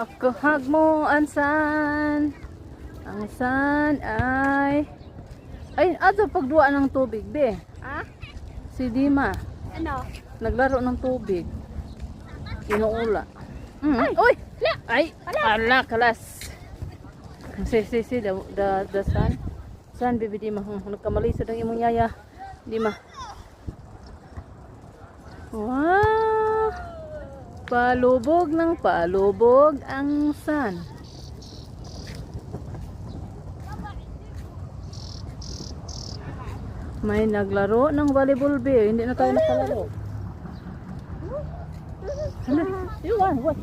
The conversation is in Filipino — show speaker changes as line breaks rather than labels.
Ako hag mo ang sun. Ang sun ay ato pagduwa ng tubig, be.
Ha?
Si Dima,
Ano?
naglaro ng tubig. Inuula. Uy! Ay! Ala, kalas. Si, the sun. Sun, baby Dima. Nagkamalisod ang imong yaya. Dima. Wow! Palubog ng palubog ang sun. May naglaro ng volleyball, be. Hindi na tayo nakalaro. Ano? You want what?